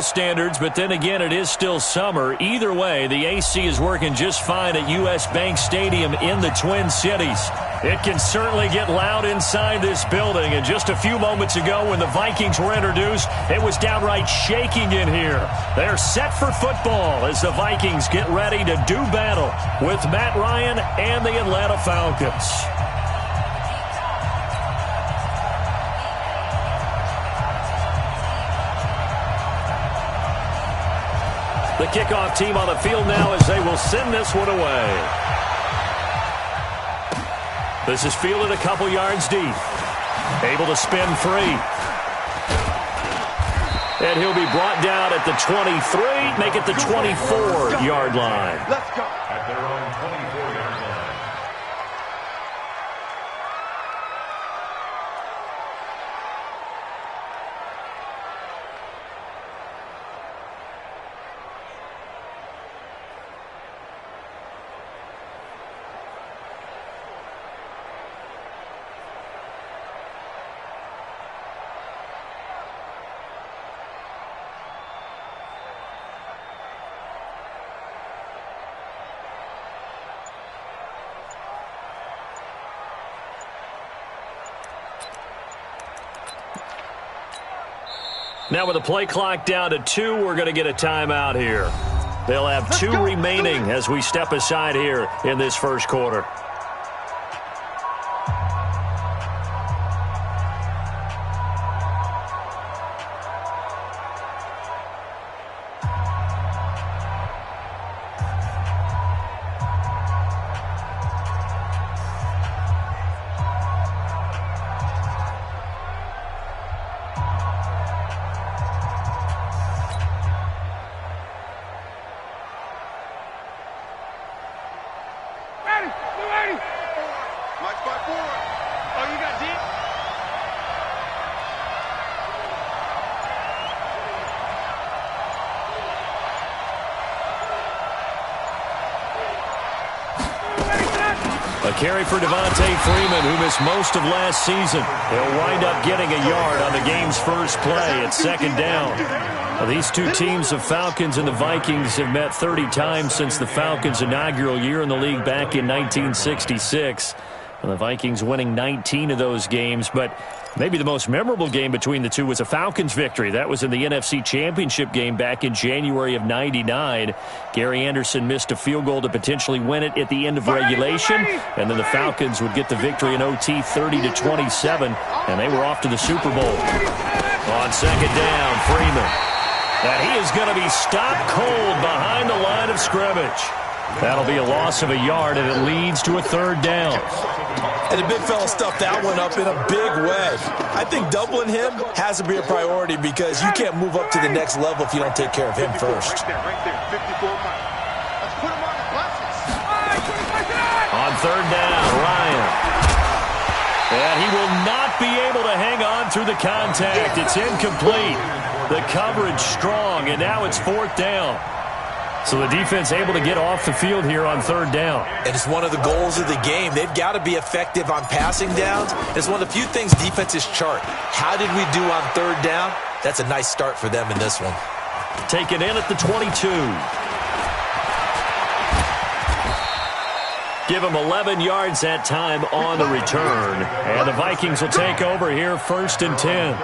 standards, but then again, it is still summer. Either way, the AC is working just fine at U.S. Bank Stadium in the Twin Cities. It can certainly get loud inside this building, and just a few moments ago when the Vikings were introduced, it was downright shaking in here. They're set for football as the Vikings get ready to do battle with Matt Ryan and the Atlanta Falcons. The kickoff team on the field now as they will send this one away. This is fielded a couple yards deep. Able to spin free. And he'll be brought down at the 23, make it the 24-yard line. Let's go. At their own 24-yard line. Now with the play clock down to 2, we're going to get a timeout here. They'll have 2 remaining as we step aside here in this first quarter. A carry for Devontae Freeman, who missed most of last season. He'll wind up getting a yard on the game's first play at second down. Well, these two teams, the Falcons and the Vikings, have met 30 times since the Falcons' inaugural year in the league back in 1966. And the Vikings winning 19 of those games, but maybe the most memorable game between the two was a Falcons victory. That was in the NFC Championship game back in January of '99. Gary Anderson missed a field goal to potentially win it at the end of regulation, and then the Falcons would get the victory in OT 30-27, and they were off to the Super Bowl. On second down, Freeman. And he is going to be stopped cold behind the line of scrimmage. That'll be a loss of a yard, and it leads to a third down. And the big fella stuffed that one up in a big way. I think doubling him has to be a priority because you can't move up to the next level if you don't take care of him first. Right there, 54 miles. Let's put him on the buses. On third down, Ryan. And he will not be able to hang on through the contact. It's incomplete. The coverage strong, and now it's fourth down. So the defense able to get off the field here on third down. And it's one of the goals of the game. They've got to be effective on passing downs. It's one of the few things defenses chart. How did we do on third down? That's a nice start for them in this one. Taken in at the 22. Give him 11 yards that time on the return. And the Vikings will take over here first and 10.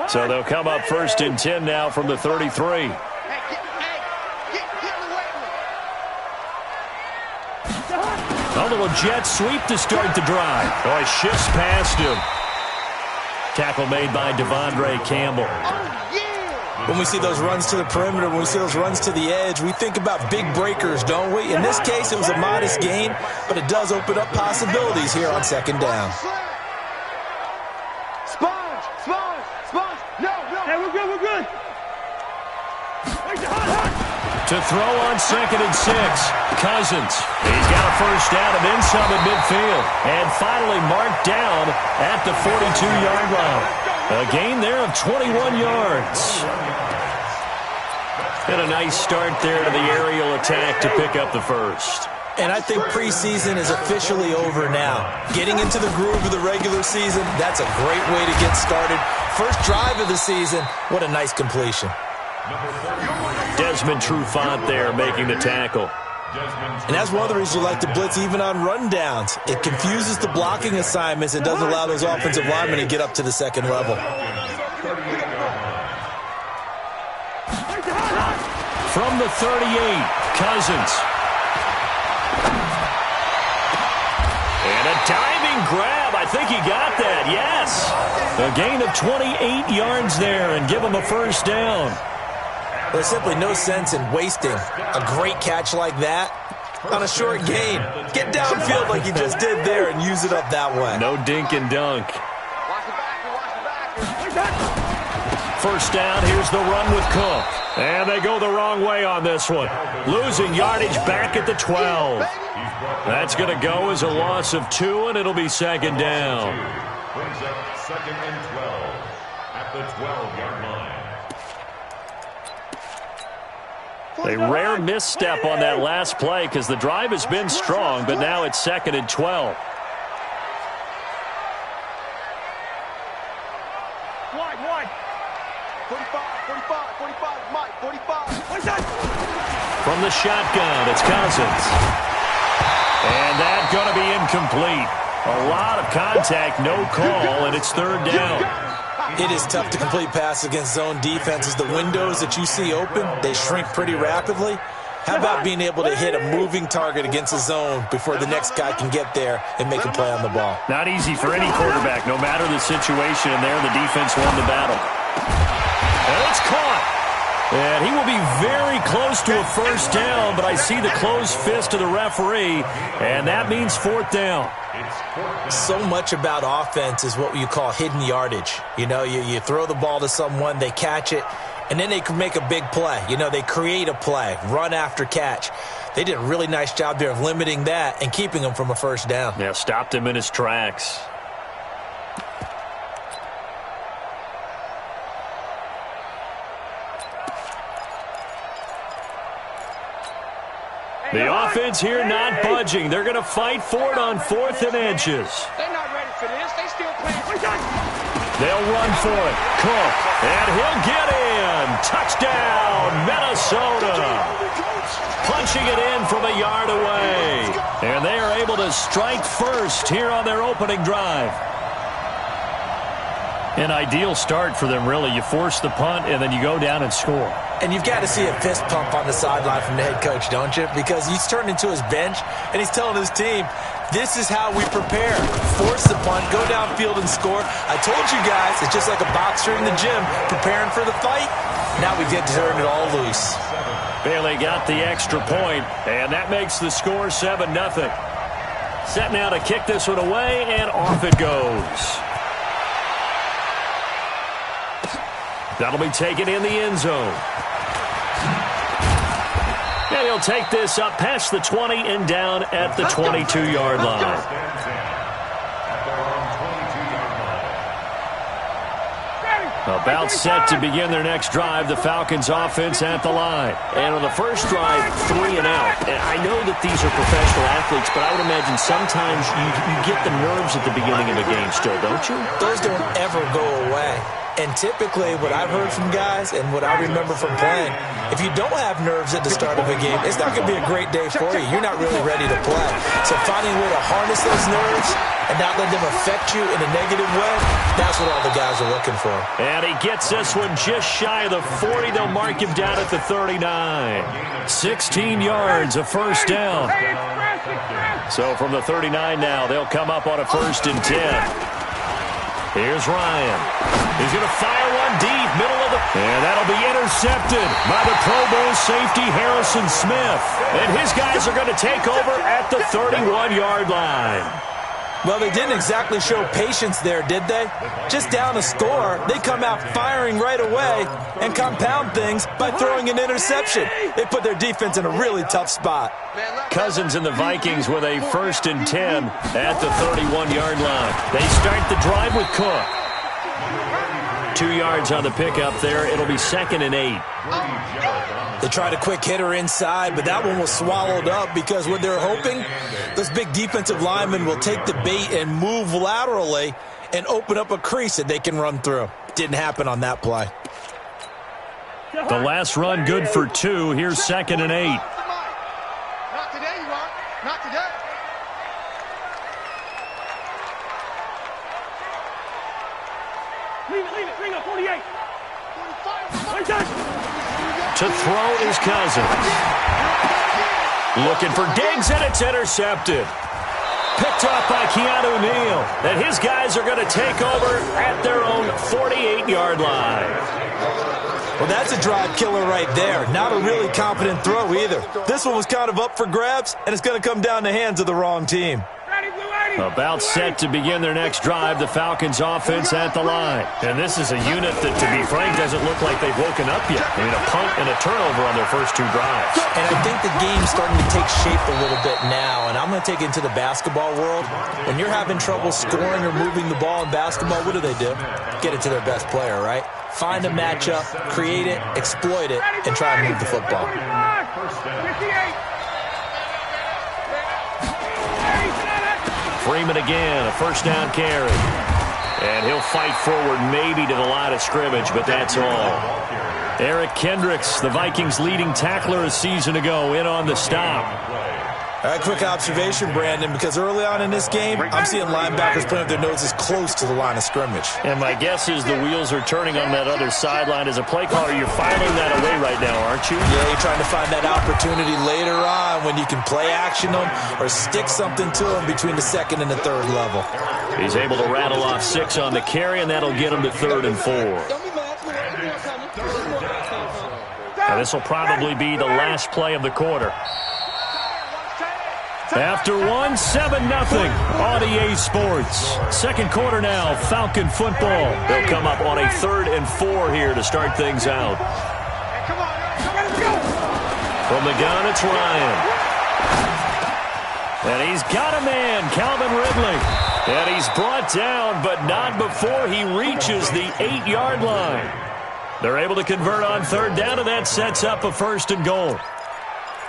So they'll come up first and 10 now from the 33. A little jet sweep to start the drive. Oh, he shifts past him. Tackle made by Devondre Campbell. When we see those runs to the perimeter, when we see those runs to the edge, we think about big breakers, don't we? In this case, it was a modest gain, but it does open up possibilities here on second down. To throw on second and 6, Cousins. He's got a first down and then some at midfield. And finally marked down at the 42-yard line. A gain there of 21 yards. And a nice start there to the aerial attack to pick up the first. And I think preseason is officially over now. Getting into the groove of the regular season, that's a great way to get started. First drive of the season, what a nice completion. Desmond Trufant there making the tackle. And that's one of the reasons you like to blitz even on rundowns. It confuses the blocking assignments. It doesn't allow those offensive linemen to get up to the second level. From the 38, Cousins. And a diving grab. I think he got that, yes. A gain of 28 yards there and give him a first down. There's simply no sense in wasting a great catch like that on a short gain. Get downfield like you just did there and use it up that way. No dink and dunk. First down, here's the run with Cook. And they go the wrong way on this one. Losing yardage back at the 12. That's going to go as a loss of 2, and it'll be second down. Brings up second and 12 at the 12-yard line. A rare misstep on that last play because the drive has been strong, but now it's second and 12. Wide. 45, Mike, 45. From the shotgun, it's Cousins. And that's going to be incomplete. A lot of contact, no call, and it's third down. It is tough to complete passes against zone defenses. The windows that you see open, they shrink pretty rapidly. How about being able to hit a moving target against a zone before the next guy can get there and make a play on the ball? Not easy for any quarterback, no matter the situation, and there the defense won the battle. And it's caught. And he will be very close to a first down, but I see the closed fist of the referee, and that means fourth down. So much about offense is what you call hidden yardage. You know, you throw the ball to someone, they catch it, and then they can make a big play. You know, they create a play, run after catch. They did a really nice job there of limiting that and keeping him from a first down. Yeah, stopped him in his tracks. The offense here not budging. They're going to fight for it on 4th and inches. They're not ready for this. They still playing. They'll run for it. Cook. And he'll get in. Touchdown, Minnesota. Punching it in from a yard away. And they are able to strike first here on their opening drive. An ideal start for them, really. You force the punt, and then you go down and score. And you've got to see a fist pump on the sideline from the head coach, don't you? Because he's turned into his bench, and he's telling his team, this is how we prepare. Force the punt, go downfield and score. I told you guys, it's just like a boxer in the gym preparing for the fight. Now we get to turn it all loose. Bailey got the extra point, and that makes the score 7-0. Set now to kick this one away, and off it goes. That'll be taken in the end zone. And he'll take this up past the 20 and down at the 22-yard line. About set to begin their next drive, the Falcons offense at the line. And on the first drive, 3 and out. And I know that these are professional athletes, but I would imagine sometimes you get the nerves at the beginning of a game still, don't you? Those don't ever go away. And typically what I've heard from guys and what I remember from playing, if you don't have nerves at the start of a game, it's not going to be a great day for you. You're not really ready to play. So finding a way to harness those nerves and not let them affect you in a negative way, that's what all the guys are looking for. And he gets this one just shy of the 40. They'll mark him down at the 39. 16 yards, a first down. So from the 39 now, they'll come up on a 1st and 10. Here's Ryan. He's going to fire one deep, middle of the... And that'll be intercepted by the Pro Bowl safety Harrison Smith. And his guys are going to take over at the 31-yard line. Well, they didn't exactly show patience there, did they? Just down a score, they come out firing right away and compound things by throwing an interception. They put their defense in a really tough spot. Cousins and the Vikings with a 1st and 10 at the 31-yard line. They start the drive with Cook. 2 yards on the pickup there. It'll be 2nd and 8. They tried a quick hitter inside, but that one was swallowed up because what they're hoping, those big defensive linemen will take the bait and move laterally and open up a crease that they can run through. Didn't happen on that play. The last run good for 2. Here's 2nd and 8. Not today, you are. Not today. Leave it. Bring up 48. 45. To throw is Cousins. Looking for Diggs, and it's intercepted. Picked off by Keanu Neal. And his guys are going to take over at their own 48-yard line. Well, that's a drive killer right there. Not a really confident throw either. This one was kind of up for grabs, and it's going to come down the hands of the wrong team. About set to begin their next drive, the Falcons offense at the line. And this is a unit that, to be frank, doesn't look like they've woken up yet. I mean, a punt and a turnover on their first 2 drives. And I think the game's starting to take shape a little bit now, and I'm going to take it into the basketball world. When you're having trouble scoring or moving the ball in basketball, what do? Get it to their best player, right? Find a matchup, create it, exploit it, and try and move the football. Freeman again, a first down carry. And he'll fight forward maybe to the line of scrimmage, but that's all. Eric Kendricks, the Vikings' leading tackler a season ago, in on the stop. All right, quick observation, Brandon, because early on in this game, I'm seeing linebackers putting their noses close to the line of scrimmage. And my guess is the wheels are turning on that other sideline. As a play caller, you're filing that away right now, aren't you? Yeah, you're trying to find that opportunity later on when you can play action them or stick something to them between the 2nd and the 3rd level. He's able to rattle off 6 on the carry, and that'll get him to 3rd and 4. Now, this will probably be the last play of the quarter. After 1, 7-0 on EA Sports. Second quarter now, Falcon football. They'll come up on a 3rd and 4 here to start things out. From the gun, it's Ryan. And he's got a man, Calvin Ridley. And he's brought down, but not before he reaches the 8-yard line. They're able to convert on 3rd down, and that sets up a 1st and goal.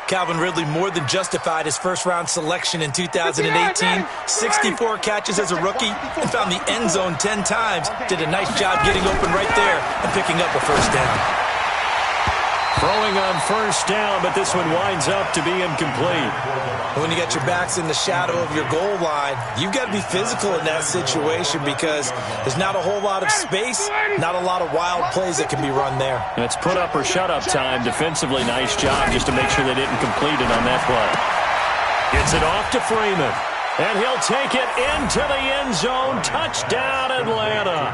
Calvin Ridley more than justified his first-round selection in 2018. 64 catches as a rookie and found the end zone 10 times. Did a nice job getting open right there and picking up a 1st down. Throwing on 1st down, but this one winds up to be incomplete. When you got your backs in the shadow of your goal line, you've got to be physical in that situation because there's not a whole lot of space, not a lot of wild plays that can be run there. And it's put up or shut up time. Defensively, nice job just to make sure they didn't complete it on that play. Gets it off to Freeman. And he'll take it into the end zone. Touchdown, Atlanta.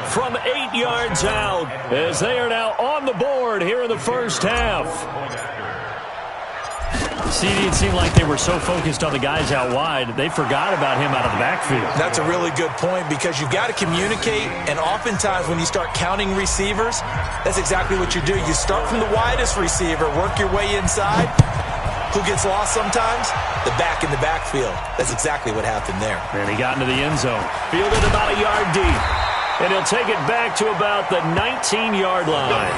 From 8 yards out as they are now on the board here in the first half. See, it seemed like they were so focused on the guys out wide, they forgot about him out of the backfield. That's a really good point because you've got to communicate, and oftentimes when you start counting receivers, that's exactly what you do. You start from the widest receiver, work your way inside. Who gets lost sometimes? The back in the backfield. That's exactly what happened there. And he got into the end zone. Fielded about a yard deep. And he'll take it back to about the 19-yard line.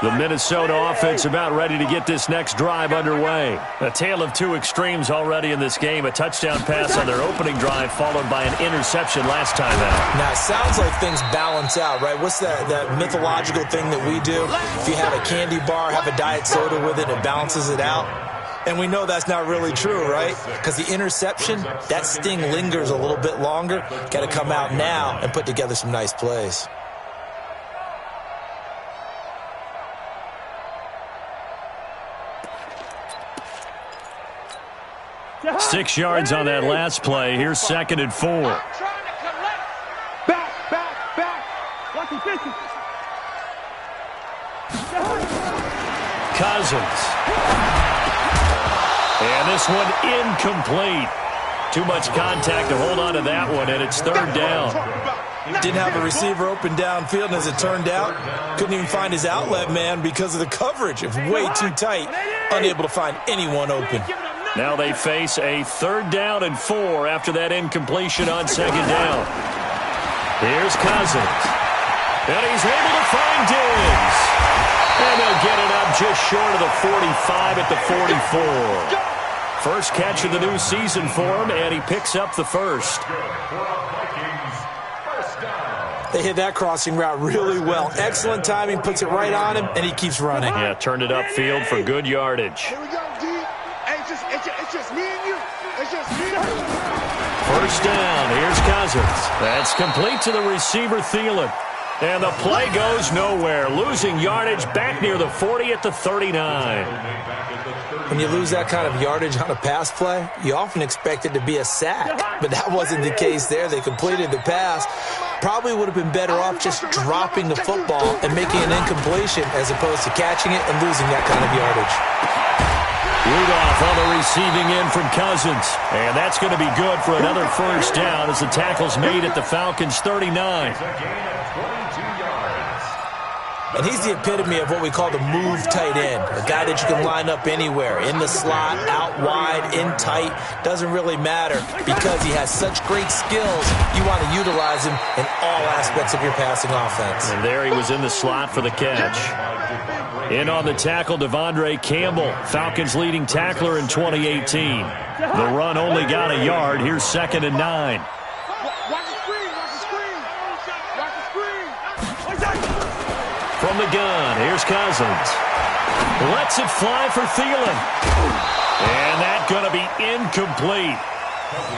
The Minnesota offense about ready to get this next drive underway. A tale of 2 extremes already in this game. A touchdown pass on their opening drive followed by an interception last time out. Now, it sounds like things balance out, right? What's that mythological thing that we do? If you have a candy bar, have a diet soda with it, it balances it out. And we know that's not really true, right? Because the interception, that sting lingers a little bit longer. Got to come out now and put together some nice plays. 6 yards on that last play. Here's 2nd and 4. Back. Watch his distance. Cousins. And this one incomplete. Too much contact to hold on to that one, and it's 3rd down. Didn't have a receiver open downfield, and as it turned out, couldn't even find his outlet man because of the coverage. It was way too tight, unable to find anyone open. Now they face a 3rd down and 4 after that incompletion on 2nd down. Here's Cousins. And he's able to find Diggs. And they'll get it up just short of the 45 at the 44. First catch of the new season for him, and he picks up the first. They hit that crossing route really well. Excellent timing, puts it right on him, and he keeps running. Yeah, turned it upfield for good yardage. Here we go, D. Hey, it's just me and you. It's just me and you. First down, here's Cousins. That's complete to the receiver, Thielen. And the play goes nowhere, losing yardage back near the 40 at the 39. When you lose that kind of yardage on a pass play, you often expect it to be a sack. But that wasn't the case there. They completed the pass. Probably would have been better off just dropping the football and making an incompletion as opposed to catching it and losing that kind of yardage. Rudolph on the receiving end from Cousins. And that's going to be good for another first down as the tackle's made at the Falcons' 39. And he's the epitome of what we call the move tight end, a guy that you can line up anywhere, in the slot, out wide, in tight, doesn't really matter because he has such great skills. You want to utilize him in all aspects of your passing offense. And there he was in the slot for the catch. In on the tackle, Devondre Campbell, Falcons' leading tackler in 2018. The run only got a yard. Here's 2nd and 9. Watch the screen. Watch the screen. Watch the screen. From the gun, here's Cousins. Lets it fly for Thielen. And that's going to be incomplete.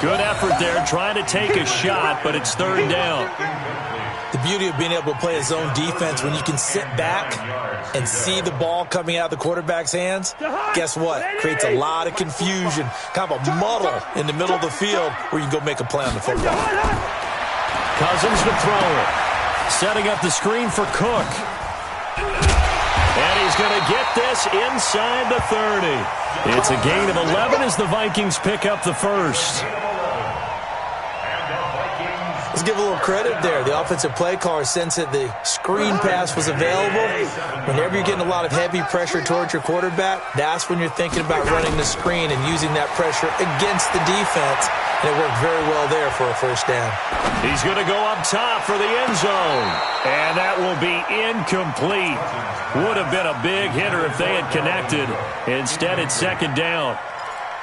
Good effort there, trying to take a shot, but it's 3rd down. The beauty of being able to play a zone defense when you can sit back and see the ball coming out of the quarterback's hands, guess what? Creates a lot of confusion, kind of a muddle in the middle of the field where you can go make a play on the football. Cousins to throw it. Setting up the screen for Cook. And he's going to get this inside the 30. It's a gain of 11 as the Vikings pick up the first. Let's give a little credit there. The offensive play caller sensed that the screen pass was available. Whenever you're getting a lot of heavy pressure towards your quarterback, that's when you're thinking about running the screen and using that pressure against the defense. And it worked very well there for a first down. He's going to go up top for the end zone. And that will be incomplete. Would have been a big hitter if they had connected. Instead, it's 2nd down.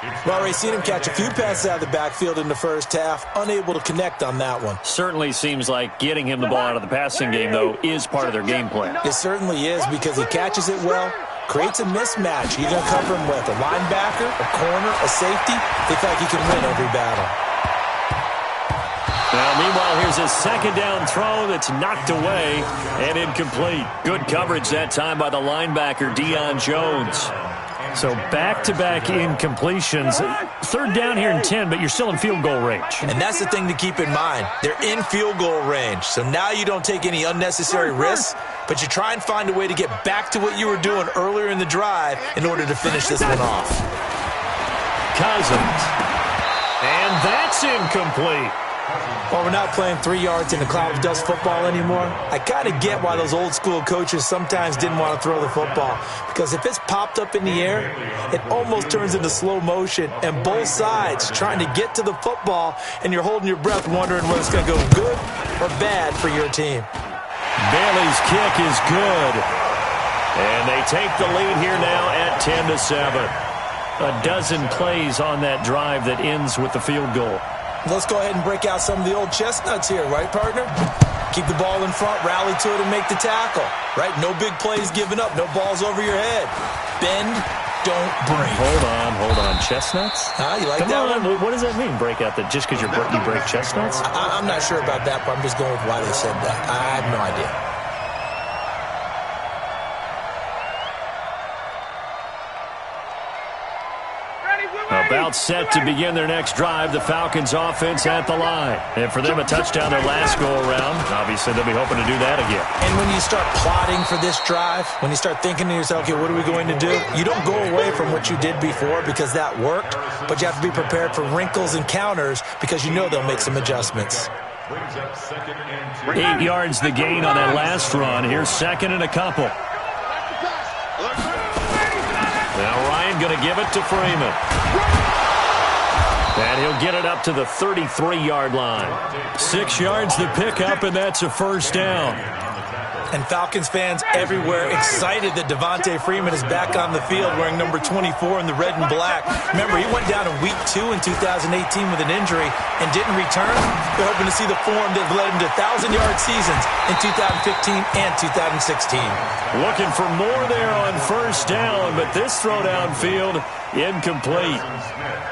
We've already seen him catch a few passes out of the backfield in the first half, unable to connect on that one. Certainly seems like getting him the ball out of the passing game, though, is part of their game plan. It certainly is because he catches it well, creates a mismatch. You're going to cover him with a linebacker, a corner, a safety. They feel like he can win every battle. Now, meanwhile, here's a 2nd down throw that's knocked away and incomplete. Good coverage that time by the linebacker, Deion Jones. So back-to-back incompletions. 3rd down here in 10, but you're still in field goal range. And that's the thing to keep in mind. They're in field goal range. So now you don't take any unnecessary risks, but you try and find a way to get back to what you were doing earlier in the drive in order to finish this one off. Cousins. And that's incomplete. While we're not playing 3 yards in a cloud of dust football anymore, I kind of get why those old school coaches sometimes didn't want to throw the football. Because if it's popped up in the air, it almost turns into slow motion. And both sides trying to get to the football, and you're holding your breath wondering whether it's going to go good or bad for your team. Bailey's kick is good. And they take the lead here now at 10-7. A dozen plays on that drive that ends with the field goal. Let's go ahead and break out some of the old chestnuts here, right, partner? Keep the ball in front, rally to it, and make the tackle, right? No big plays given up, no balls over your head. Bend, don't break. Hold on. Chestnuts? You like Come that on. one? What does that mean, break out that just because you break chestnuts? I'm not sure about that, but I'm just going with why they said that. I have no idea. About set to begin their next drive, the Falcons offense at the line. And for them, a touchdown their last go-around. Obviously, they'll be hoping to do that again. And when you start plotting for this drive, when you start thinking to yourself, okay, what are we going to do? You don't go away from what you did before because that worked, but you have to be prepared for wrinkles and counters because you know they'll make some adjustments. Brings up 2nd and 2. 8 yards the gain on that last run. Here's 2nd and a couple. Now Ryan going to give it to Freeman. And he'll get it up to the 33-yard line. 6 yards the pickup, and that's a first down. And Falcons fans everywhere excited that Devontae Freeman is back on the field wearing number 24 in the red and black. Remember, he went down in week 2 in 2018 with an injury and didn't return. They're hoping to see the form that led him to 1,000-yard seasons in 2015 and 2016. Looking for more there on first down, but this throw downfield incomplete.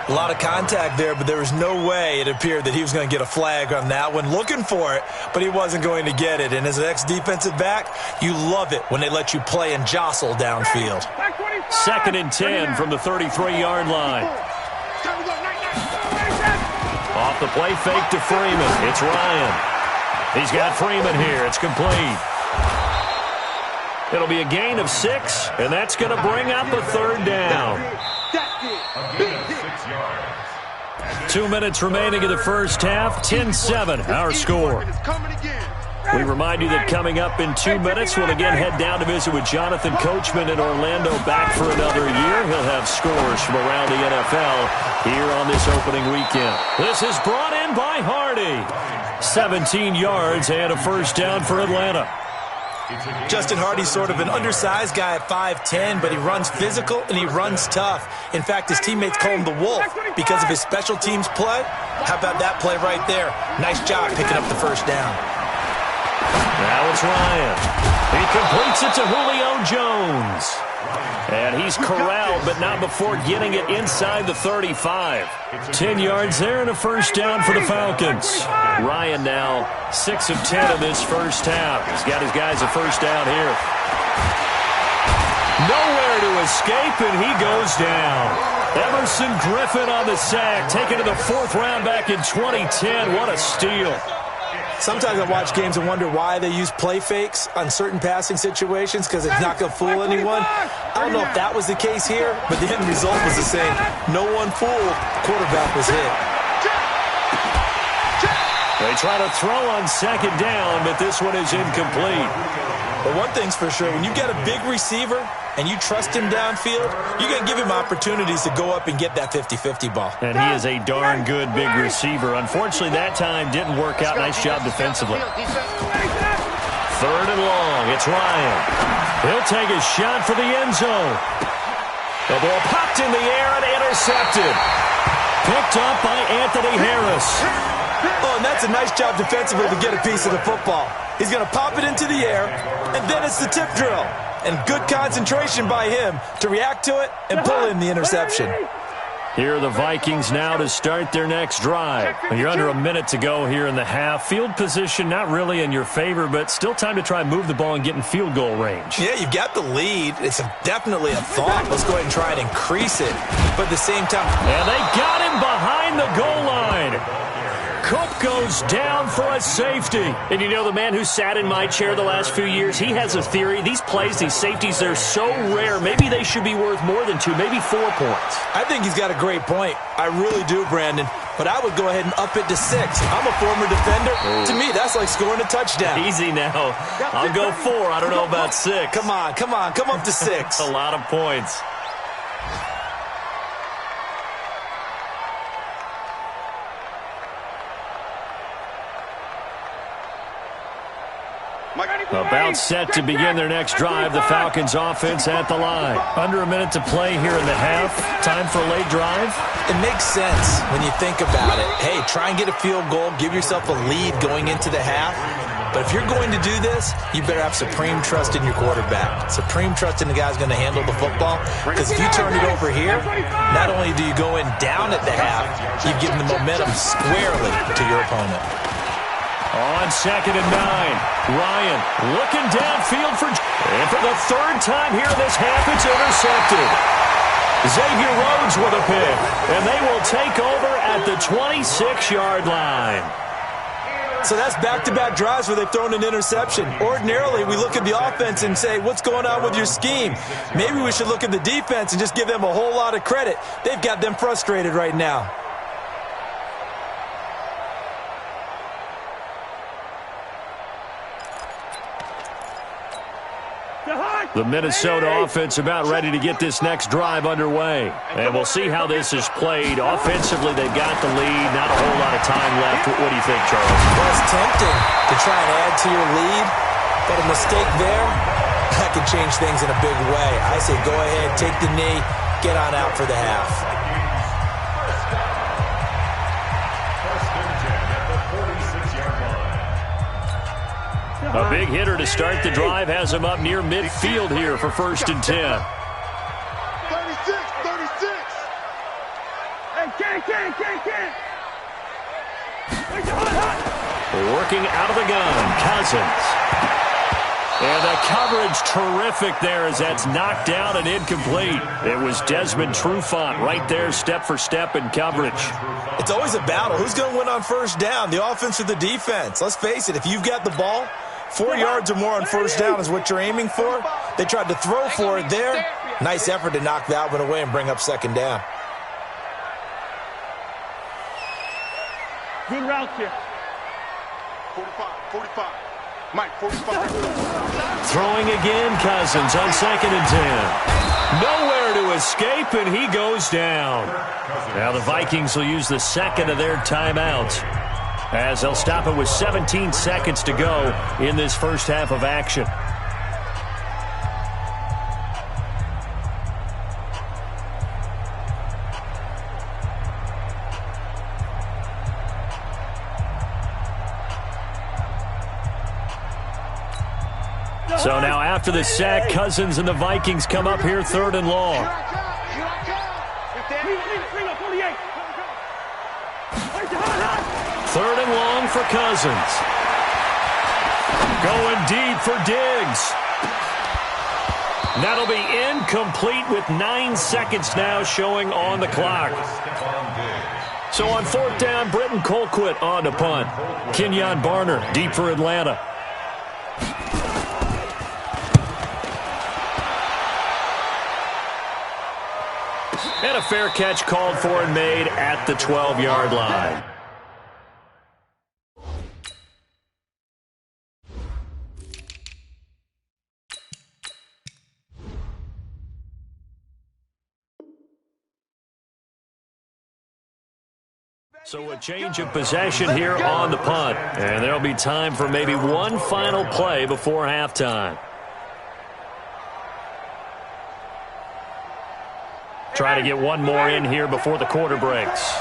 A lot of contact there, but there was no way it appeared that he was going to get a flag on that one. Looking for it, but he wasn't going to get it. And as an ex-defensive back, you love it when they let you play and jostle downfield. 2nd and 10 from the 33-yard line. Off the play fake to Freeman. It's Ryan. He's got Freeman here. It's complete. It'll be a gain of 6, and that's going to bring up a third down. A gain of 6 yards. 2 minutes remaining in the first half. 10-7, our score. We remind you that coming up in 2 minutes, we'll again head down to visit with Jonathan Coachman in Orlando, back for another year. He'll have scores from around the NFL here on this opening weekend. This is brought in by Hardy. 17 yards and a first down for Atlanta. Justin Hardy's sort of an undersized guy at 5'10", but he runs physical and he runs tough. In fact, his teammates call him the Wolf because of his special teams play. How about that play right there? Nice job picking up the first down. Now it's Ryan. He completes it to Julio Jones. And he's corralled, but not before getting it inside the 35. 10 yards there and a first down for the Falcons. Ryan now 6 of 10 in this first half. He's got his guys a first down here. Nowhere to escape, and he goes down. Emerson Griffin on the sack, taken to the 4th round back in 2010. What a steal. Sometimes I watch games and wonder why they use play fakes on certain passing situations because it's not going to fool anyone. I don't know if that was the case here, but the end result was the same. No one fooled. Quarterback was hit. They try to throw on 2nd down, but this one is incomplete. But one thing's for sure, when you get a big receiver and you trust him downfield, you're going to give him opportunities to go up and get that 50-50 ball. And he is a darn good big receiver. Unfortunately, that time didn't work out. Nice job defensively. 3rd and long. It's Ryan. He'll take a shot for the end zone. The ball popped in the air and intercepted. Picked up by Anthony Harris. Oh, and that's a nice job defensively to get a piece of the football. He's going to pop it into the air, and then it's the tip drill. And good concentration by him to react to it and pull in the interception. Here are the Vikings now to start their next drive. You're under a minute to go here in the half. Field position not really in your favor, but still time to try and move the ball and get in field goal range. Yeah, you've got the lead. It's definitely a thought. Let's go ahead and try and increase it. But at the same time... And they got him behind the goal line. Cook goes down for a safety. And you know, the man who sat in my chair the last few years, he has a theory. These plays, these safeties, they're so rare. Maybe they should be worth more than 2, maybe 4 points. I think he's got a great point. I really do, Brandon. But I would go ahead and up it to 6. I'm a former defender. Ooh. To me, that's like scoring a touchdown. Easy now. I'll go 4. I don't know about 6. Come on. Come up to 6. A lot of points. About set to begin their next drive. The Falcons offense at the line. Under a minute to play here in the half. Time for a late drive. It makes sense when you think about it. Hey, try and get a field goal. Give yourself a lead going into the half. But if you're going to do this, you better have supreme trust in your quarterback. Supreme trust in the guy's going to handle the football. Because if you turn it over here, not only do you go in down at the half, you've given the momentum squarely to your opponent. On 2nd and 9, Ryan looking downfield and for the 3rd time here in this half, it's intercepted. Xavier Rhodes with a pick, and they will take over at the 26-yard line. So that's back-to-back drives where they've thrown an interception. Ordinarily, we look at the offense and say, what's going on with your scheme? Maybe we should look at the defense and just give them a whole lot of credit. They've got them frustrated right now. The Minnesota offense about ready to get this next drive underway. And we'll see how this is played. Offensively, they've got the lead. Not a whole lot of time left. What do you think, Charles? Well, it's tempting to try and add to your lead, but a mistake there, that could change things in a big way. I say go ahead, take the knee, get on out for the half. A big hitter to start the drive has him up near midfield here for 1st and 10. 36, 36. Hey, Ken. Working out of the gun, Cousins. And the coverage terrific there as that's knocked down and incomplete. It was Desmond Trufant right there, step for step in coverage. It's always a battle. Who's going to win on 1st down, the offense or the defense? Let's face it, if you've got the ball, 4 yards or more on 1st down is what you're aiming for. They tried to throw for it there. Nice effort to knock that one away and bring up 2nd down. Good routes here. 45. Mike, 45. Throwing again, Cousins on 2nd and 10. Nowhere to escape, and he goes down. Now the Vikings will use the 2nd of their timeouts, as they'll stop it with 17 seconds to go in this first half of action. So now after the sack, Cousins and the Vikings come up here 3rd and long. 3rd and long for Cousins. Going deep for Diggs. That'll be incomplete with 9 seconds now showing on the clock. So on 4th down, Britton Colquitt on to punt. Kenyon Barner deep for Atlanta. And a fair catch called for and made at the 12-yard line. So a change of possession here on the punt. And there'll be time for maybe one final play before halftime. Try to get one more in here before the quarter breaks.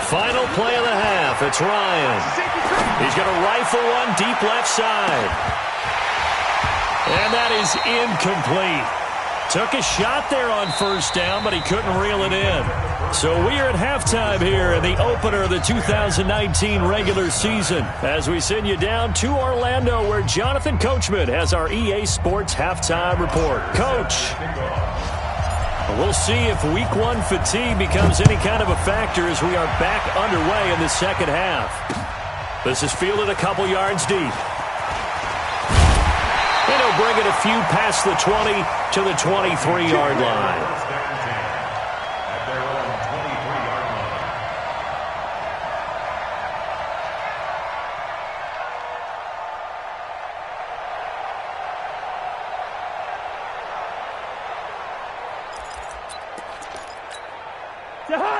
Final play of the half. It's Ryan. He's going to rifle one deep left side. And that is incomplete. Took a shot there on 1st down, but he couldn't reel it in. So we are at halftime here in the opener of the 2019 regular season as we send you down to Orlando, where Jonathan Coachman has our EA Sports halftime report. Coach, we'll see if week 1 fatigue becomes any kind of a factor as we are back underway in the second half. This is fielded a couple yards deep. And he'll bring it a few past the 20 to the 23-yard line.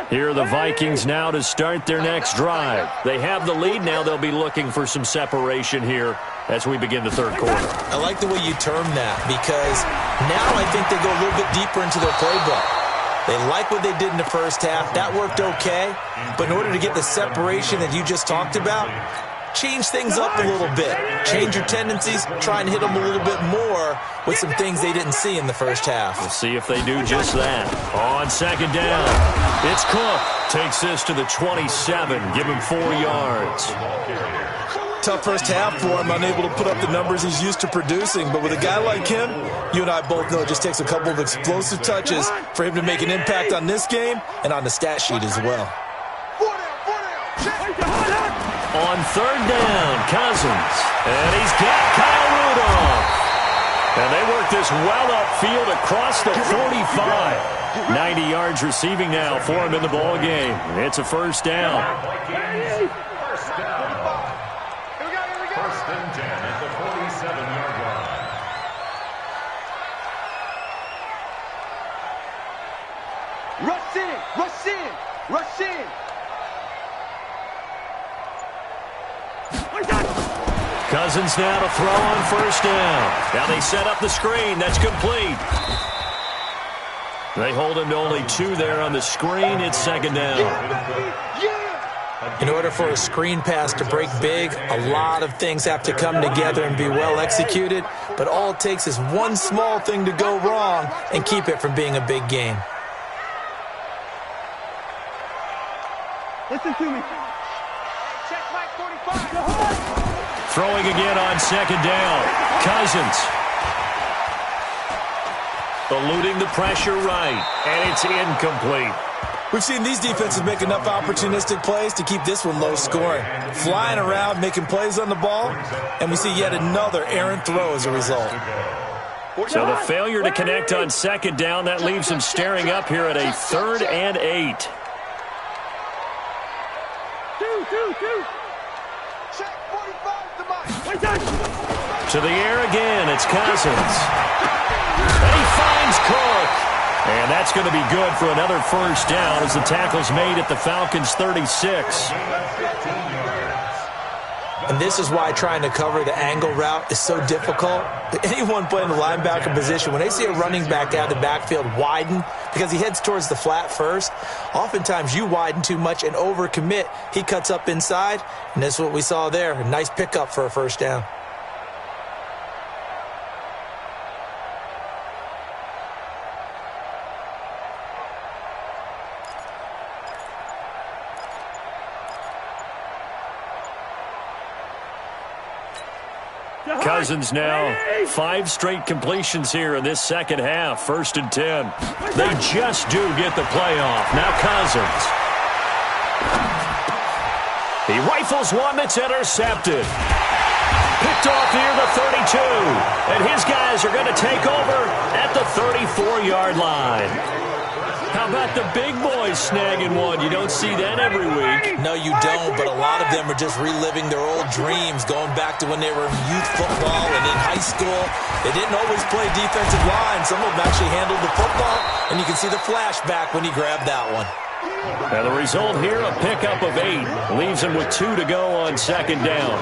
Here are the Vikings now to start their next drive. They have the lead now. They'll be looking for some separation here as we begin the 3rd quarter. I like the way you term that, because now I think they go a little bit deeper into their playbook. They like what they did in the 1st half. That worked okay. But in order to get the separation that you just talked about, change things up a little bit. Change your tendencies. Try and hit them a little bit more with some things they didn't see in the 1st half. We'll see if they do just that. On 2nd down, it's Cook. Takes this to the 27. Give him 4 yards. Tough 1st half for him, unable to put up the numbers he's used to producing. But with a guy like him, you and I both know it just takes a couple of explosive touches for him to make an impact on this game and on the stat sheet as well. On 3rd down, Cousins. And he's got Kyle Rudolph. And they work this well upfield across the 45. 90 yards receiving now for him in the ball game. It's a 1st down. and 10 at the 47-yard line. Rush in, rush in, rush in. Cousins now to throw on first down. Now they set up the screen. That's complete. They hold him to only 2 there on the screen. It's second down. In order for a screen pass to break big, a lot of things have to come together and be well executed. But all it takes is one small thing to go wrong and keep it from being a big game. Listen to me. Check Mike 45. Throwing again on second down. Cousins. Eluding the pressure right. And it's incomplete. We've seen these defenses make enough opportunistic plays to keep this one low scoring. Flying around, making plays on the ball, and we see yet another errant throw as a result. So the failure to connect on second down, that leaves him staring up here at a 3rd and 8. Two. Check 45 to Mike. To the air again, it's Cousins. And he finds Cook. And that's going to be good for another first down as the tackle's made at the Falcons' 36. And this is why trying to cover the angle route is so difficult. Anyone playing the linebacker position, when they see a running back out of the backfield widen because he heads towards the flat first, oftentimes you widen too much and overcommit. He cuts up inside, and that's what we saw there. A nice pickup for a first down. Cousins now 5 straight completions here in this second half. 1st and 10. They just do get the playoff. Now Cousins. He rifles one that's intercepted. Picked off near the 32. And his guys are going to take over at the 34-yard line. How about the big boys snagging one? You don't see that every week. No, you don't, but a lot of them are just reliving their old dreams, going back to when they were in youth football and in high school. They didn't always play defensive line. Some of them actually handled the football, and you can see the flashback when he grabbed that one. Now the result here, a pickup of 8. Leaves him with 2 to go on second down.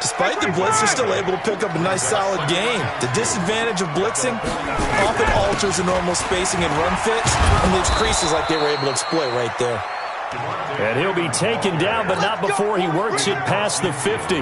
Despite the blitz, they're still able to pick up a nice, solid gain. The disadvantage of blitzing often alters the normal spacing and run fits and leaves creases like they were able to exploit right there. And he'll be taken down, but not before he works it past the 50.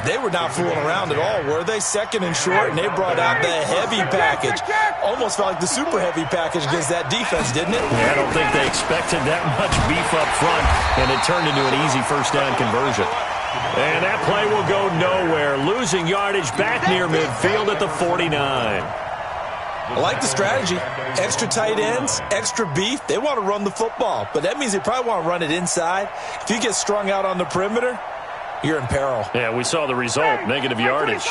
They were not fooling around at all, were they? 2nd and short, and they brought out the heavy package. Almost felt like the super heavy package against that defense, didn't it? Yeah, I don't think they expected that much beef up front, and it turned into an easy first down conversion. And that play will go nowhere. Losing yardage back near midfield at the 49. I like the strategy. Extra tight ends, extra beef. They want to run the football, but that means they probably want to run it inside. If you get strung out on the perimeter, you're in peril. Yeah, we saw the result. Negative yardage.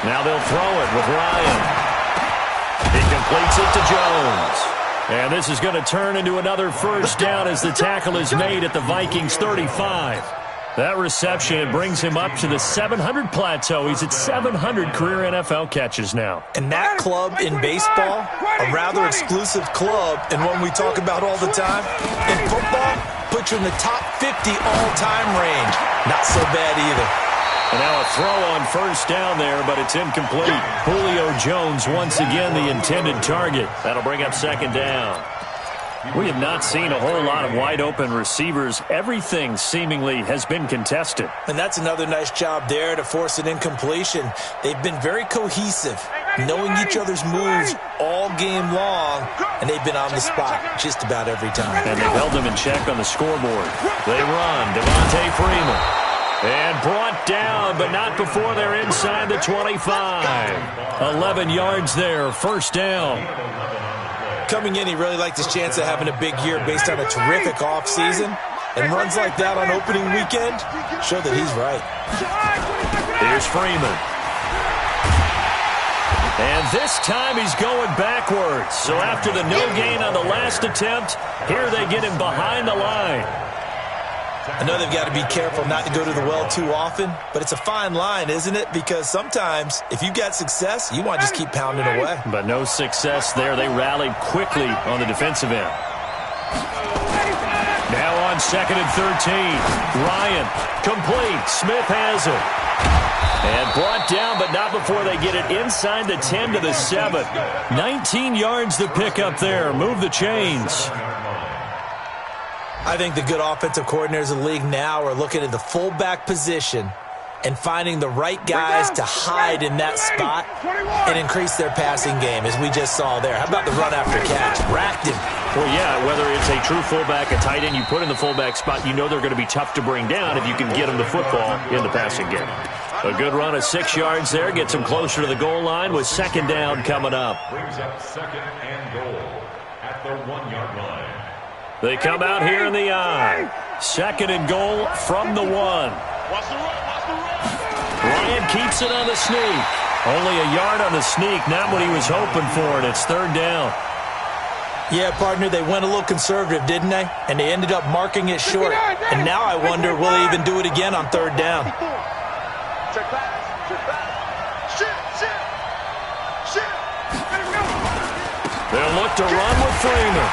Now they'll throw it with Ryan. He completes it to Jones. And this is going to turn into another first down as the tackle is made at the Vikings' 35. That reception brings him up to the 700 plateau. He's at 700 career NFL catches now. And that club in baseball, a rather exclusive club, and one we talk about all the time. In football, put you in the top 50 all-time range. Not so bad either. And now a throw on first down there, but it's incomplete. Julio Jones once again the intended target. That'll bring up second down. We have not seen a whole lot of wide-open receivers. Everything seemingly has been contested. And that's another nice job there to force an incompletion. They've been very cohesive, knowing each other's moves all game long, and they've been on the spot just about every time. And they've held them in check on the scoreboard. They run. Devontae Freeman. And brought down, but not before they're inside the 25. 11 yards there, first down. Coming in, he really liked his chance of having a big year based on a terrific offseason. And runs like that on opening weekend show that he's right. Here's Freeman. And this time he's going backwards. So after the no gain on the last attempt, here they get him behind the line. I know they've got to be careful not to go to the well too often, but it's a fine line, isn't it? Because sometimes if you've got success, you want to just keep pounding away. But no success there. They rallied quickly on the defensive end. Now on 2nd and 13. Ryan, complete. Smith has it. And brought down, but not before they get it inside the 10 to the 7. 19 yards to pick up there. Move the chains. I think the good offensive coordinators in the league now are looking at the fullback position and finding the right guys to hide in that spot and increase their passing game, as we just saw there. How about the run after catch? Racked him. Well, yeah, whether it's a true fullback, a tight end you put in the fullback spot, you know they're going to be tough to bring down if you can get them the football in the passing game. A good run of 6 yards there gets them closer to the goal line with 2nd down coming up. Brings up 2nd and goal at the 1-yard line. They come out here in the I. 2nd and goal from the 1. Ryan keeps it on the sneak. Only a yard on the sneak, not what he was hoping for, and it's 3rd down. Yeah, partner, they went a little conservative, didn't they? And they ended up marking it short. And now I wonder, will they even do it again on 3rd down? Check pass. Shit. They'll look to run with Freeman.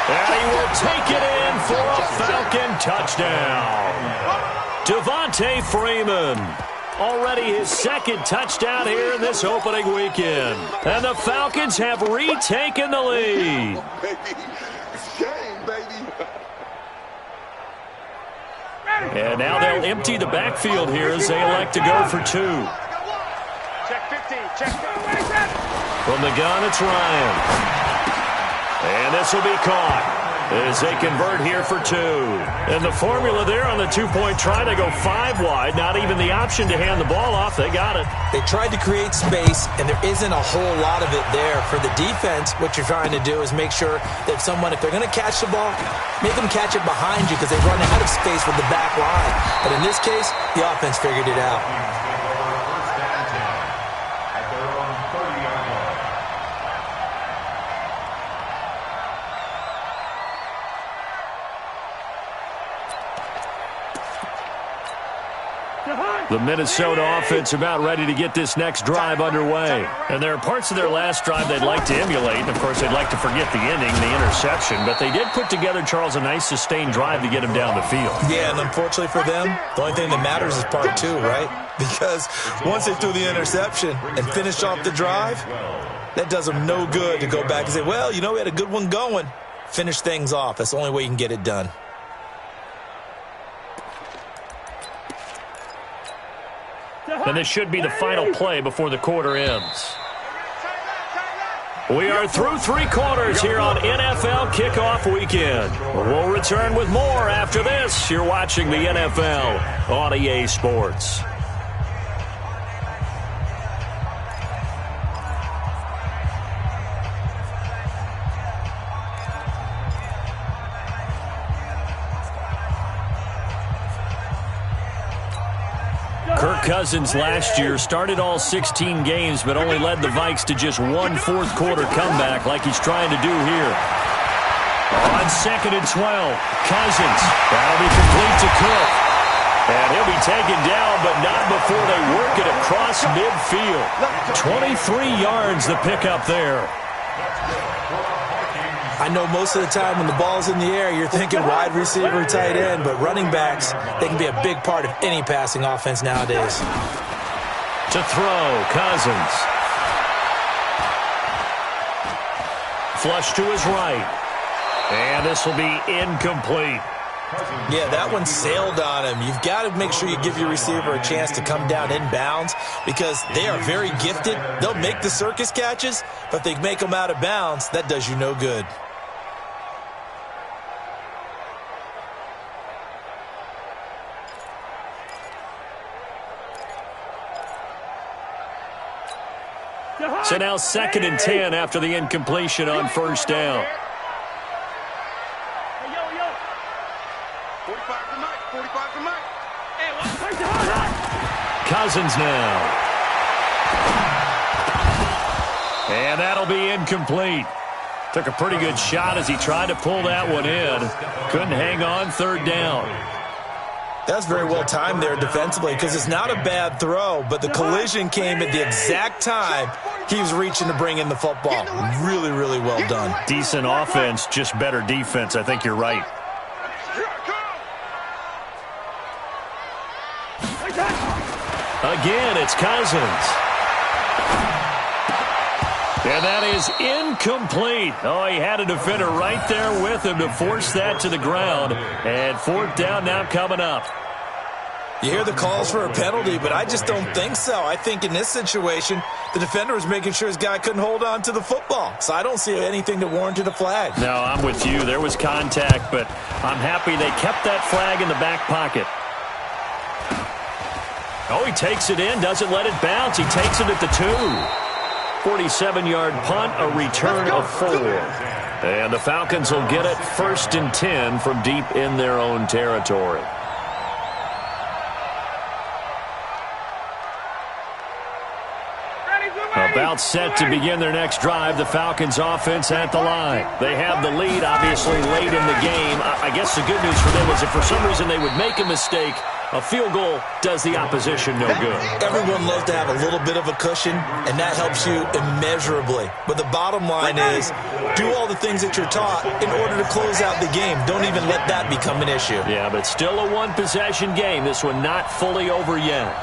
And he will take it in for a Falcon touchdown. Devontae Freeman. Already his 2nd touchdown here in this opening weekend. And the Falcons have retaken the lead. And now they'll empty the backfield here as they elect to go for 2. Check 15. Check 15. From the gun, it's Ryan. And this will be caught as they convert here for 2. And the formula there on the 2-point try, they go 5 wide. Not even the option to hand the ball off. They got it. They tried to create space, and there isn't a whole lot of it there. For the defense, what you're trying to do is make sure that if they're going to catch the ball, make them catch it behind you because they run out of space with the back line. But in this case, the offense figured it out. The Minnesota offense about ready to get this next drive underway. And there are parts of their last drive they'd like to emulate. And, of course, they'd like to forget the ending, the interception. But they did put together, Charles, a nice sustained drive to get him down the field. Yeah, and unfortunately for them, the only thing that matters is part 2, right? Because once they threw the interception and finished off the drive, that does them no good to go back and say, well, we had a good one going. Finish things off. That's the only way you can get it done. And this should be the final play before the quarter ends. We are through 3 quarters here on NFL Kickoff Weekend. We'll return with more after this. You're watching the NFL on EA Sports. Kirk Cousins last year started all 16 games, but only led the Vikes to just 1 fourth-quarter comeback like he's trying to do here. On 2nd and 12, Cousins. That'll be complete to Cook. And he'll be taken down, but not before they work it across midfield. 23 yards the pickup there. I know most of the time when the ball's in the air, you're thinking wide receiver, tight end, but running backs, they can be a big part of any passing offense nowadays. To throw, Cousins. Flush to his right. And this will be incomplete. Yeah, that one sailed on him. You've got to make sure you give your receiver a chance to come down inbounds because they are very gifted. They'll make the circus catches, but if they make them out of bounds, that does you no good. So now 2nd and 10 after the incompletion on 1st down. 45 to Mike. Cousins now. And that'll be incomplete. Took a pretty good shot as he tried to pull that one in. Couldn't hang on, third down. That's very well timed there defensively because it's not a bad throw, but the collision came at the exact time he was reaching to bring in the football. Really, really well done. Decent offense, just better defense. I think you're right. Again, it's Cousins. And that is incomplete. Oh, he had a defender right there with him to force that to the ground. And fourth down now coming up. You hear the calls for a penalty, but I just don't think so. I think in this situation, the defender was making sure his guy couldn't hold on to the football. So I don't see anything that warranted a flag. No, I'm with you. There was contact, but I'm happy they kept that flag in the back pocket. Oh, he takes it in, doesn't let it bounce. He takes it at the 2. 47-yard punt, a return of 4. And the Falcons will get it 1st and 10 from deep in their own territory. About set to begin their next drive, the Falcons offense at the line. They have the lead, obviously, late in the game. I guess the good news for them is if for some reason they would make a mistake, a field goal does the opposition no good. Everyone loves to have a little bit of a cushion, and that helps you immeasurably. But the bottom line is, do all the things that you're taught in order to close out the game. Don't even let that become an issue. Yeah, but still a one-possession game. This one not fully over yet.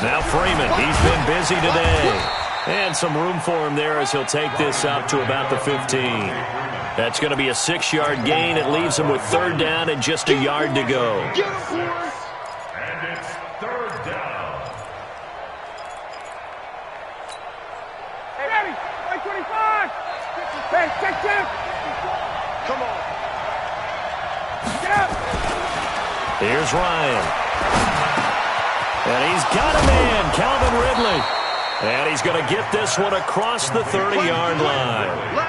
Now Freeman, he's been busy today. And some room for him there as he'll take this up to about the 15. That's going to be a 6-yard gain. It leaves him with third down and just a yard to go. And it's third down. Hey, ready? 25. Hey, take it. Come on. Get up. Here's Ryan. And he's got a man, Calvin Ridley. And he's going to get this one across the 30-yard line.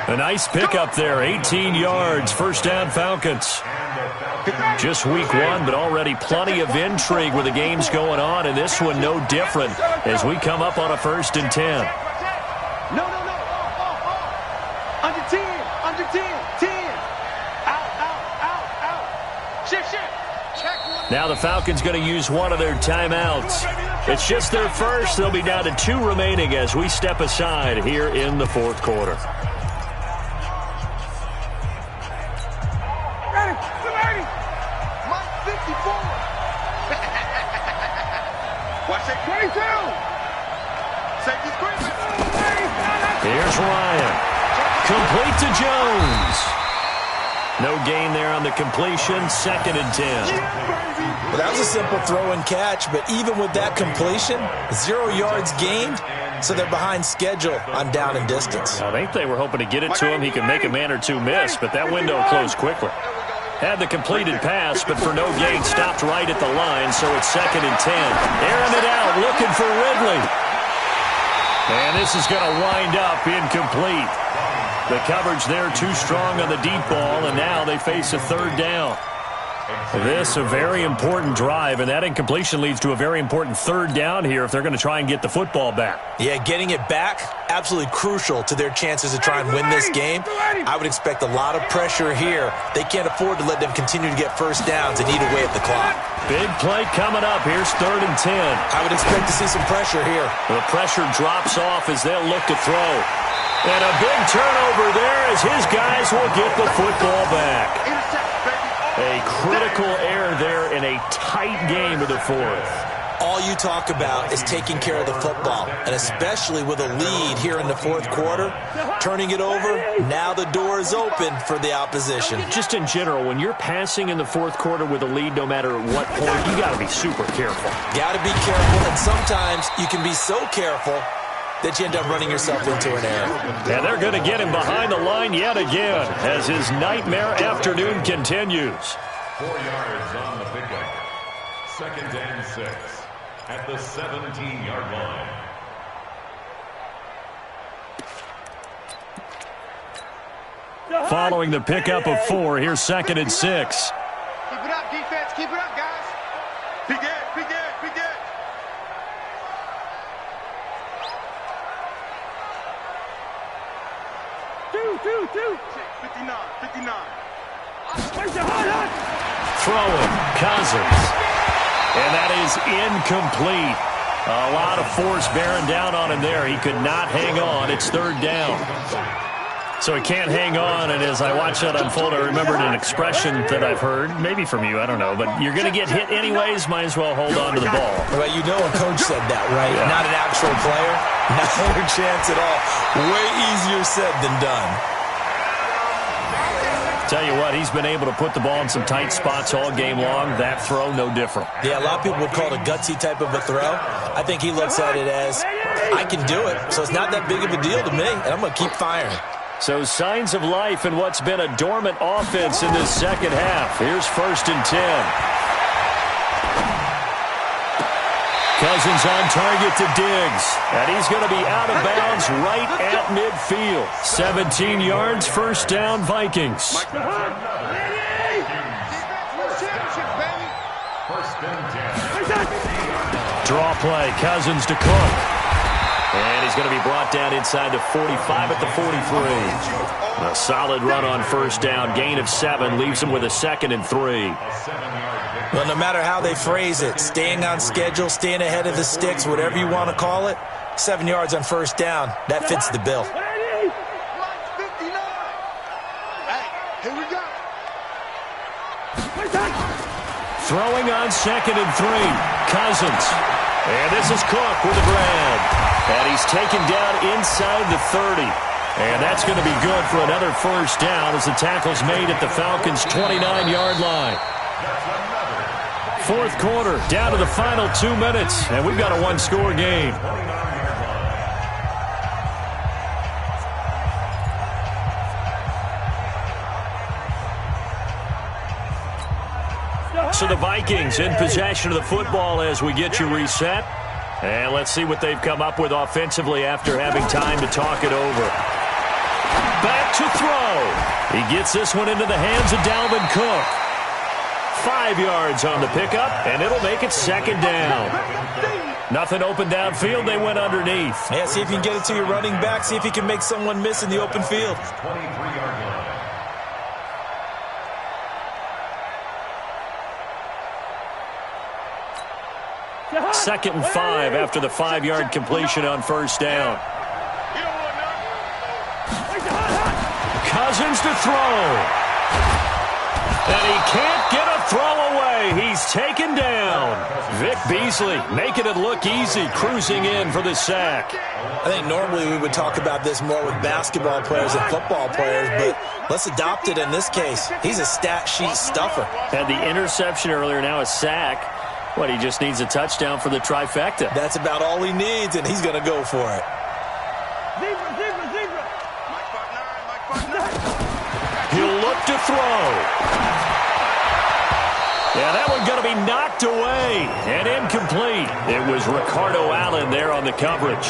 A nice pickup there, 18 yards, first down Falcons. Just week 1, but already plenty of intrigue with the games going on, and this one no different as we come up on a 1st and 10. No. Under 10. Under 10. 10. Out. Shift. Now the Falcons going to use one of their timeouts. It's just their first. They'll be down to 2 remaining as we step aside here in the 4th quarter. Ready. Mike 54. Watch that 22. Safety screen. Here's Ryan. Complete to Jones. No gain there on the completion, 2nd and 10. Well, that was a simple throw and catch, but even with that completion, 0 yards gained, so they're behind schedule on down and distance. I think they were hoping to get it to him. He could make a man or two miss, but that window closed quickly. Had the completed pass, but for no gain, stopped right at the line, so it's 2nd and 10. Airing it out, looking for Ridley. And this is going to wind up incomplete. The coverage there too strong on the deep ball, and now they face a third down. This a very important drive, and that incompletion leads to a very important third down here if they're going to try and get the football back. Yeah, getting it back, absolutely crucial to their chances to try and win this game. I would expect a lot of pressure here. They can't afford to let them continue to get first downs and eat away at the clock. Big play coming up. Here's 3rd and 10. I would expect to see some pressure here. The pressure drops off as they'll look to throw. And a big turnover there as his guys will get the football back. A critical error there in a tight game of the 4th. All you talk about is taking care of the football, and especially with a lead here in the 4th quarter, turning it over, now the door is open for the opposition. Just in general, when you're passing in the 4th quarter with a lead, no matter at what point, you got to be super careful. Got to be careful, and sometimes you can be so careful that you end up running yourself into an error. And they're going to get him behind the line yet again as his nightmare afternoon continues. 4 yards on the pickup. 2nd and 6 at the 17-yard line. Following the pickup of 4, here's 2nd and 6. Keep it up, defense. Keep it up, guys. Big it, big it, big it. Two. 59. Throwing, Cousins. And that is incomplete. A lot of force bearing down on him there. He could not hang on. It's 3rd down. So he can't hang on, and as I watch that unfold, I remembered an expression that I've heard, maybe from you, I don't know, but you're going to get hit anyways, might as well hold on to the ball. Well, you know a coach said that, right? Yeah. Not an actual player. Not a chance at all. Way easier said than done. Tell you what, he's been able to put the ball in some tight spots all game long. That throw, no different. Yeah, a lot of people would call it a gutsy type of a throw. I think he looks at it as, I can do it, so it's not that big of a deal to me, and I'm going to keep firing. So signs of life in what's been a dormant offense in this second half. Here's 1st and 10. Cousins on target to Diggs. And he's going to be out of bounds right at midfield. 17 yards, 1st down, Vikings. First and 10. Draw play, Cousins to Cook. And he's going to be brought down inside the 45 at the 43. A solid run on 1st down. Gain of 7 leaves him with a 2nd and 3. Well, no matter how they phrase it, staying on schedule, staying ahead of the sticks, whatever you want to call it, 7 yards on 1st down, that fits the bill. 59. Hey, here we go. Throwing on 2nd and 3. Cousins. And this is Cook with a grab. And he's taken down inside the 30. And that's going to be good for another 1st down as the tackle's made at the Falcons' 29-yard line. 4th quarter, down to the final 2 minutes, and we've got a 1-score game. So the Vikings in possession of the football as we get you reset. And let's see what they've come up with offensively after having time to talk it over. Back to throw. He gets this one into the hands of Dalvin Cook. 5 yards on the pickup, and it'll make it 2nd down. Nothing open downfield. They went underneath. Yeah, see if you can get it to your running back. See if you can make someone miss in the open field. 23-yard line. Second and 5 after the 5-yard completion on 1st down. Cousins to throw. And he can't get a throw away. He's taken down. Vic Beasley making it look easy, cruising in for the sack. I think normally we would talk about this more with basketball players and football players, but let's adopt it in this case. He's a stat sheet stuffer. Had the interception earlier, now a sack. What, he just needs a touchdown for the trifecta. That's about all he needs, and he's going to go for it. Zebra. Mike 5'9". He'll look to throw. Yeah, that one going to be knocked away and incomplete. It was Ricardo Allen there on the coverage.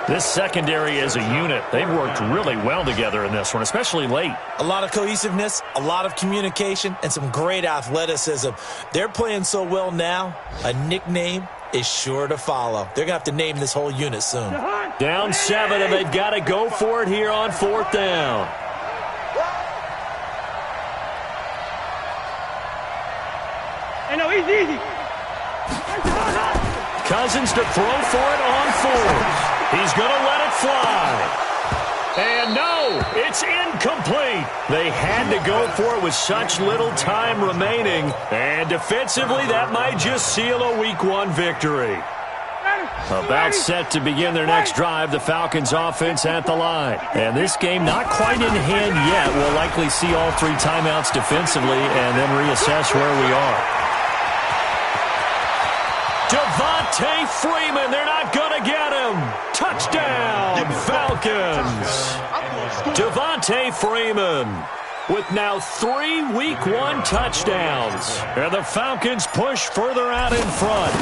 This secondary as a unit, they've worked really well together in this one, especially late. A lot of cohesiveness, a lot of communication, and some great athleticism. They're playing so well now, a nickname is sure to follow. They're going to have to name this whole unit soon. Down 7, and they've got to go for it here on 4th down. Hey, no, easy. Cousins to throw for it on 4th. He's going to let it fly. And no, it's incomplete. They had to go for it with such little time remaining. And defensively, that might just seal a Week 1 victory. About set to begin their next drive, the Falcons offense at the line. And this game not quite in hand yet. We'll likely see all 3 timeouts defensively and then reassess where we are. Devontae Freeman, they're not going to get him. Touchdown, Falcons. Devontae Freeman with now 3 Week 1 touchdowns. And the Falcons push further out in front.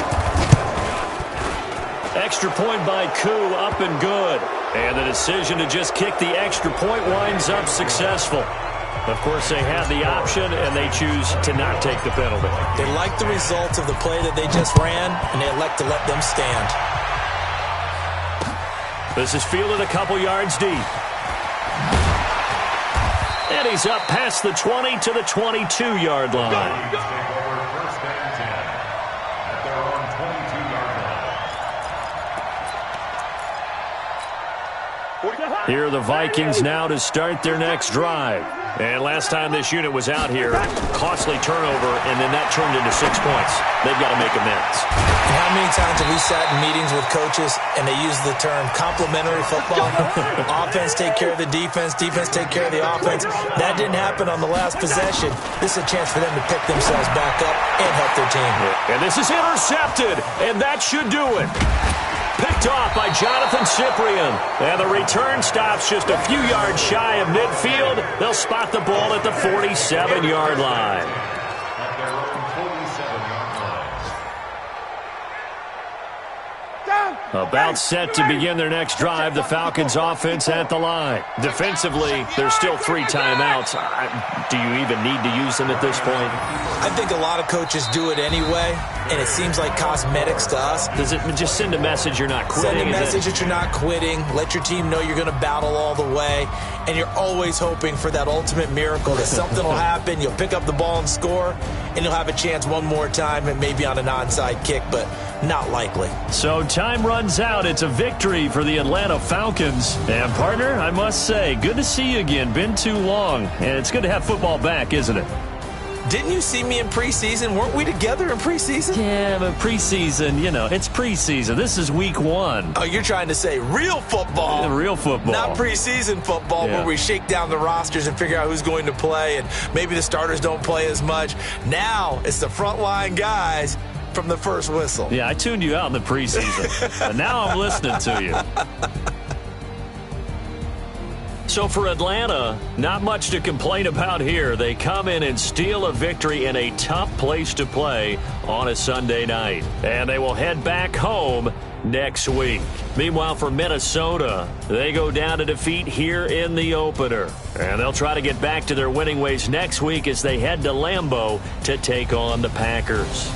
Extra point by Koo, up and good. And the decision to just kick the extra point winds up successful. Of course, they had the option, and they choose to not take the penalty. They like the results of the play that they just ran, and they elect to let them stand. This is fielded a couple yards deep. And he's up past the 20 to the 22-yard line. Here are the Vikings now to start their next drive. And last time this unit was out here, costly turnover, and then that turned into 6 points. They've got to make amends. And how many times have we sat in meetings with coaches and they use the term complementary football? Offense take care of the defense, defense take care of the offense. That didn't happen on the last possession. This is a chance for them to pick themselves back up and help their team. And this is intercepted, and that should do it. Picked off by Jonathan Cyprien. And the return stops just a few yards shy of midfield. They'll spot the ball at the 47-yard line. At their own 47-yard line. About set to begin their next drive, the Falcons offense at the line. Defensively, there's still 3 timeouts. Do you even need to use them at this point? I think a lot of coaches do it anyway, and it seems like cosmetics to us. Does it just send a message you're not quitting? Send a message that you're not quitting. Let your team know you're going to battle all the way, and you're always hoping for that ultimate miracle that something will happen, you'll pick up the ball and score, and you'll have a chance one more time and maybe on an onside kick, but not likely. So time runs out. It's a victory for the Atlanta Falcons. And, partner, I must say, good to see you again. Been too long. And it's good to have football back, isn't it? Didn't you see me in preseason? Weren't we together in preseason? Yeah, but preseason, it's preseason. This is week 1. Oh, you're trying to say real football. Real football. Not preseason football where we shake down the rosters and figure out who's going to play, and maybe the starters don't play as much. Now it's the frontline guys from the first whistle. Yeah, I tuned you out in the preseason. And now I'm listening to you. So for Atlanta, not much to complain about here. They come in and steal a victory in a tough place to play on a Sunday night. And they will head back home next week. Meanwhile, for Minnesota, they go down to defeat here in the opener. And they'll try to get back to their winning ways next week as they head to Lambeau to take on the Packers.